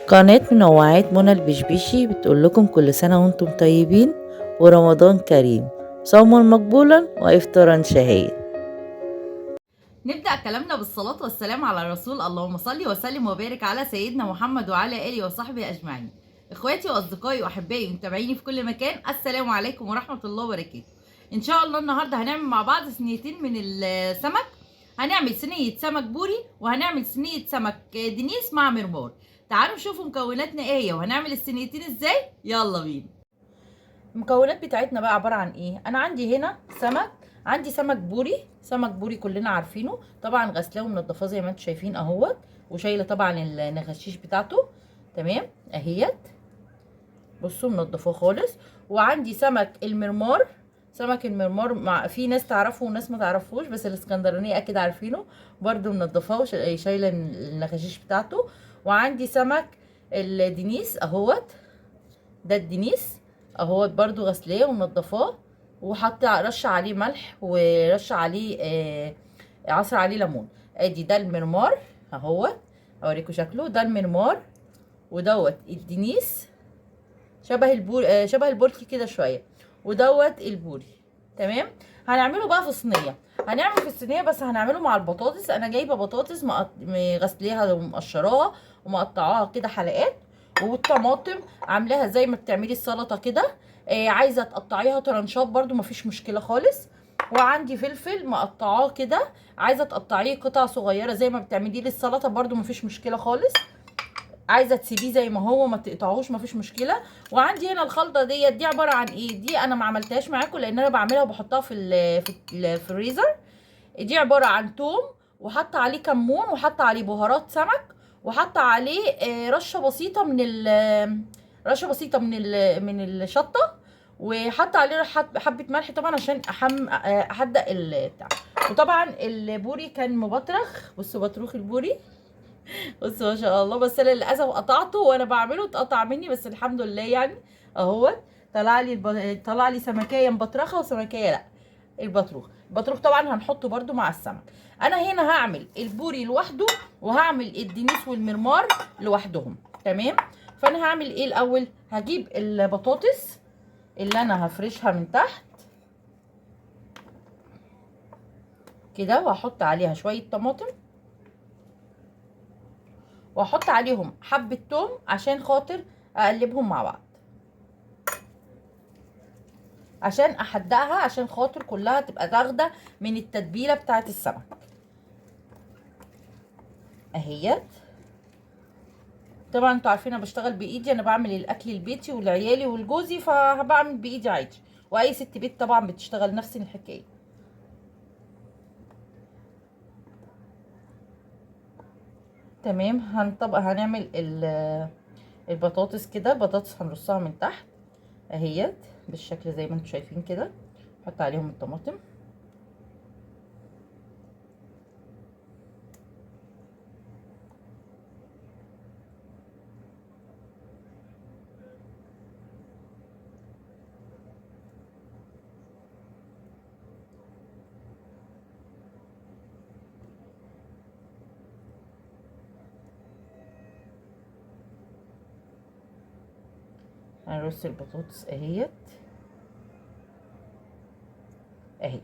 قناة منوعات منى البشبيشي بتقول لكم كل سنة وانتم طيبين ورمضان كريم، صوما مقبولا وإفطارا شهيا. نبدأ كلامنا بالصلاة والسلام على الرسول. اللهم صل وسلم وبارك على سيدنا محمد وعلى آله وصحبه أجمعين. إخواتي وأصدقائي وأحبائي ومتابعيني في كل مكان، السلام عليكم ورحمة الله وبركاته. إن شاء الله النهاردة هنعمل مع بعض صينيتين من السمك. هنعمل صينية سمك بوري وهنعمل صينية سمك دنيس مع مرمار. تعالوا نشوفوا مكوناتنا ايه هي وهنعمل الصينيتين ازاي. يلا بينا. المكونات بتاعتنا بقى عباره عن ايه؟ انا عندي هنا سمك، عندي سمك بوري. سمك بوري كلنا عارفينه طبعا، غسلاه ومنضفاه زي ما انتم شايفين اهوت، وشايله طبعا النغشيش بتاعته. تمام اهيت، بصوا منضفاه خالص. وعندي سمك المرمار. سمك المرمار في ناس تعرفه وناس ما تعرفوش، بس الاسكندرانيه اكيد عارفينه. برده منضفاه وشايله النغشيش بتاعته. وعندي سمك الدنيس اهوت، ده الدنيس اهوت برضو غسلاه ومنضفاه، وحط رش عليه ملح ورش عليه عصر عليه ليمون. ادي ده المرمار اهوت، اوريكم شكله. ده المرمار ودوت الدنيس، شبه البولتي كده شويه، ودوت البوري. تمام. هنعمله بقى في صينيه. هنعمل في الصينيه بس هنعمله مع البطاطس. انا جايبه بطاطس غسليها ومقشراها ومقطعاها كده حلقات، والطماطم عاملاها زي ما بتعملي السلطه كده. عايزه تقطعيها طرنشات برده مفيش مشكله خالص. وعندي فلفل مقطعاه كده، عايزه تقطعيه قطع صغيره زي ما بتعمليه للسلطه برده مفيش مشكله خالص. عايزه تسيبيه زي ما هو ما تقطعوش مفيش مشكله. وعندي هنا الخلطه دي عباره عن ايه؟ دي انا ما عملتهاش معاكم لان انا بعملها وبحطها في الفريزر. دي عباره عن توم، وحط عليه كمون، وحط عليه بهارات سمك، وحط عليه رشه بسيطه من الشطه، وحط عليه حبه ملح طبعا عشان احدق البتاع. وطبعا البوري كان مبطرخ، بصوا بطروخ البوري، بص ما شاء الله. بس انا للاسف قطعته وانا بعمله اتقطع مني، بس الحمد لله يعني اهو طلع لي سمكيه مبطرخه وسمكيه لا. البطروخ طبعا هنحطه برده مع السمك. انا هنا هعمل البوري لوحده وهعمل الدنيس والمرمار لوحدهم. تمام. فانا هعمل ايه الاول؟ هجيب البطاطس اللي انا هفرشها من تحت كده، وهحط عليها شويه طماطم، واحط عليهم حبة توم عشان خاطر اقلبهم مع بعض، عشان احدقها، عشان خاطر كلها تبقى واخده من التتبيله بتاعه السمك اهيت. طبعا انتوا عارفين انا بشتغل بايدي، انا بعمل الاكل البيتي ولعيالي ولجوزي، فبعمل بايدي عادي، واي ست بيت طبعا بتشتغل نفس الحكايه. تمام. هنعمل البطاطس كده. بطاطس هنرصها من تحت اهيت بالشكل زي ما انتوا شايفين كده. نحط عليهم الطماطم، هنرص البطاطس اهيت اهي.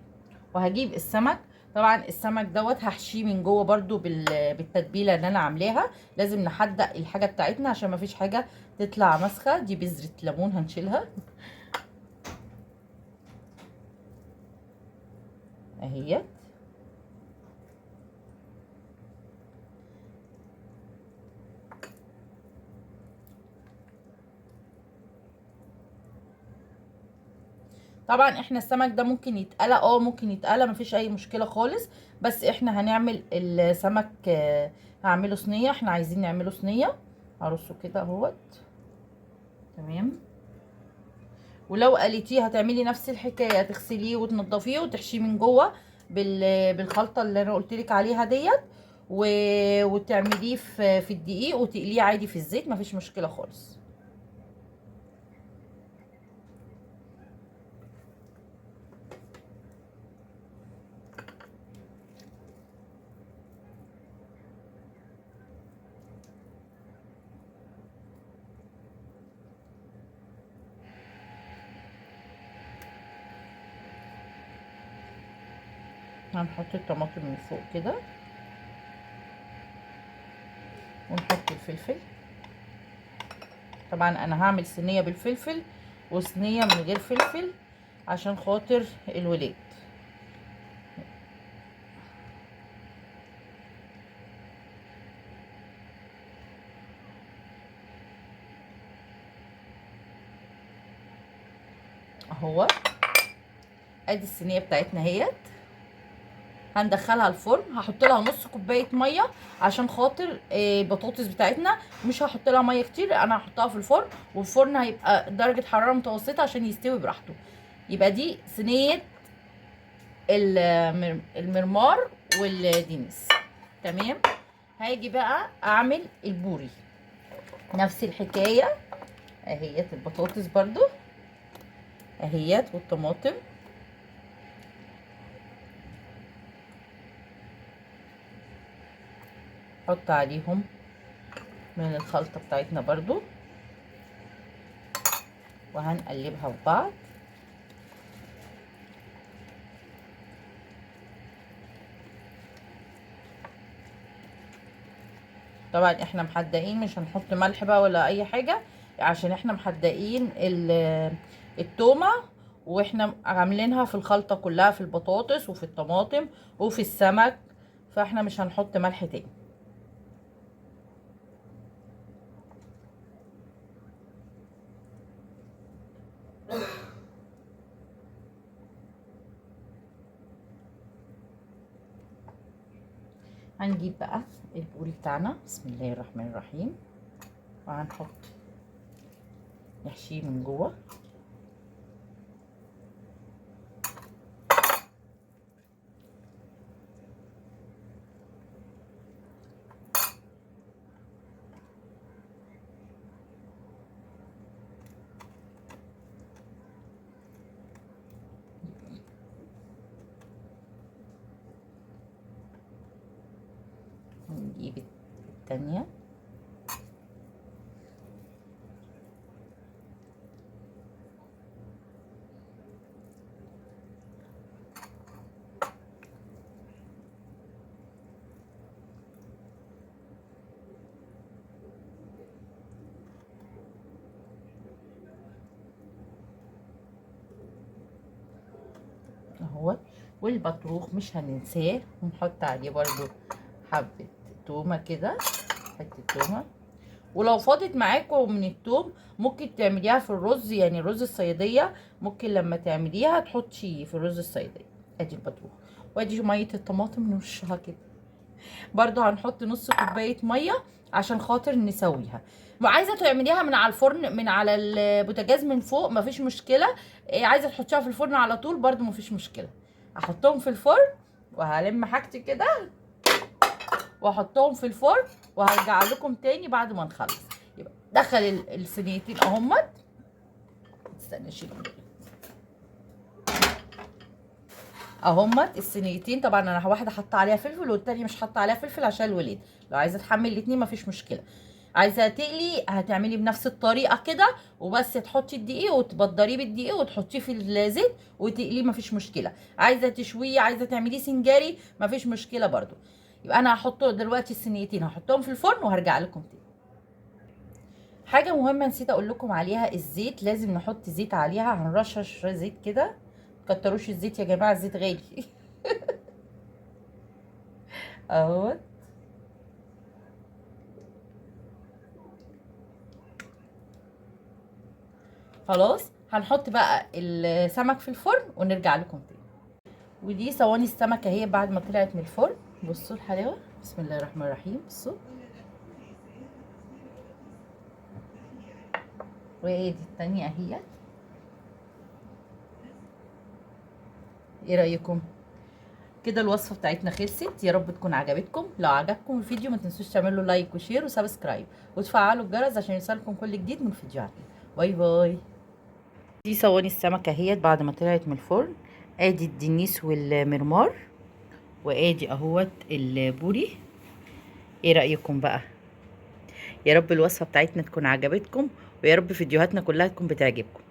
وهجيب السمك. طبعا السمك دوت هحشيه من جوه برده بالتتبيله اللي انا عاملاها. لازم نحدق الحاجه بتاعتنا عشان ما فيش حاجه تطلع مسخه. دي بذره ليمون هنشيلها اهيت. طبعا احنا السمك ده ممكن يتقلى، ممكن يتقلى مفيش اي مشكله خالص، بس احنا هنعمل السمك هعمله صينيه. احنا عايزين نعمله صينيه. هرصه كده اهوت. تمام. ولو قليتيه هتعملي نفس الحكايه، تغسليه وتنضفيه وتحشيه من جوه بالخلطه اللي انا قلت لك عليها ديت، وتعمليه في الدقيق وتقليه عادي في الزيت، مفيش مشكله خالص. هنحط الطماطم من فوق كده، ونحط الفلفل. طبعا انا هعمل صينيه بالفلفل وصينيه من غير فلفل عشان خاطر الولاد. اهو ادي الصينيه بتاعتنا اهيت، هندخلها الفرن. هحط لها نص كوبايه ميه عشان خاطر البطاطس بتاعتنا مش هحط لها ميه كتير، انا هحطها في الفرن، والفرن هيبقى درجه حراره متوسطه عشان يستوي براحته. يبقى دي صينيه المرمار والدينيس. تمام. هاجي بقى اعمل البوري، نفس الحكايه اهيت، البطاطس برضو اهيت والطماطم. حط عليهم من الخلطة بتاعتنا برضو، وهنقلبها في بعض. طبعا احنا محدقين، مش هنحط ملح بقى ولا اي حاجة، عشان احنا محدقين التومة، واحنا عاملينها في الخلطة كلها، في البطاطس وفي الطماطم وفي السمك، فاحنا مش هنحط ملح تاني. هنجيب بقى البوري بتاعنا، بسم الله الرحمن الرحيم، وهنحط نحشيه من جوه. نجيب التانية، اهو. والبطروخ مش هننساه، ونحط عليه برضو حبة تومة كده، حتة تومة. ولو فاضت معاكم من التوم ممكن تعمليها في الرز، يعني الرز الصيادية ممكن لما تعمليها تحطي في الرز الصيادية. ادي البطروخ، وادي مية الطماطم نرشها كده. برضو هنحط نص كوباية مية عشان خاطر نسويها. عايزه تعمليها من على الفرن، من على البوتاجاز من فوق، مفيش مشكله. عايزه تحطيها في الفرن على طول برضو مفيش مشكله. هحطهم في الفرن، وهلم حاجتي كده واحطهم في الفرن، وهرجع لكم تاني بعد ما نخلص. يبقى دخل الصينيتين اهمت. استنى اشيلهم اهمت الصينيتين. طبعا انا واحده حاطه عليها فلفل والتانيه مش حاطه عليها فلفل عشان الولاد. لو عايزه تحمل الاتنين مفيش مشكله. عايزه تقلي هتعملي بنفس الطريقه كده، وبس تحطي الدقيق وتبدريه بالدقيق وتحطيه في الزيت وتقليه مفيش مشكله. عايزه تشويه، عايزه تعمليه سنجاري مفيش مشكله برضو. يبقى انا هحط دلوقتي الصينيتين، هحطهم في الفرن وهرجع لكم تاني. حاجه مهمه نسيت اقول لكم عليها، الزيت لازم نحط زيت عليها، هنرشش زيت كده. متكتروش الزيت يا جماعه، الزيت غالي. اهوت. خلاص هنحط بقى السمك في الفرن ونرجع لكم تاني. ودي صواني السمكه اهي بعد ما طلعت من الفرن. بصوا الحلاوه، بسم الله الرحمن الرحيم. بصوا، وادي التانية اهي. ايه رايكم؟ كده الوصفه بتاعتنا خلصت. يا رب تكون عجبتكم. لو عجبكم الفيديو ما تنسوش تعملوا لايك وشير وسبسكرايب وتفعلوا الجرس عشان يوصلكم كل جديد من فيديوهاتنا. باي باي. دي صواني السمكه اهيت بعد ما طلعت من الفرن. ادي الدنيس والمرمار، وادي اهوت البوري. ايه رايكم بقى؟ يا رب الوصفه بتاعتنا تكون عجبتكم، ويا رب فيديوهاتنا كلها تكون بتعجبكم.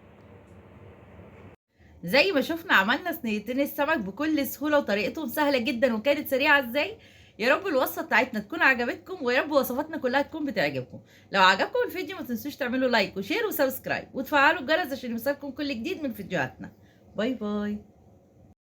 زي ما شفنا عملنا صينيتين السمك بكل سهولة وطريقتهم سهلة جدا وكانت سريعة ازاي. يا رب الوصفة بتاعتنا تكون عجبتكم، ويا رب وصفاتنا كلها تكون بتعجبكم. لو عجبكم الفيديو ما تنسوش تعملوا لايك وشير وسبسكرايب وتفعلوا الجرس عشان يوصلكم كل جديد من فيديوهاتنا. باي باي.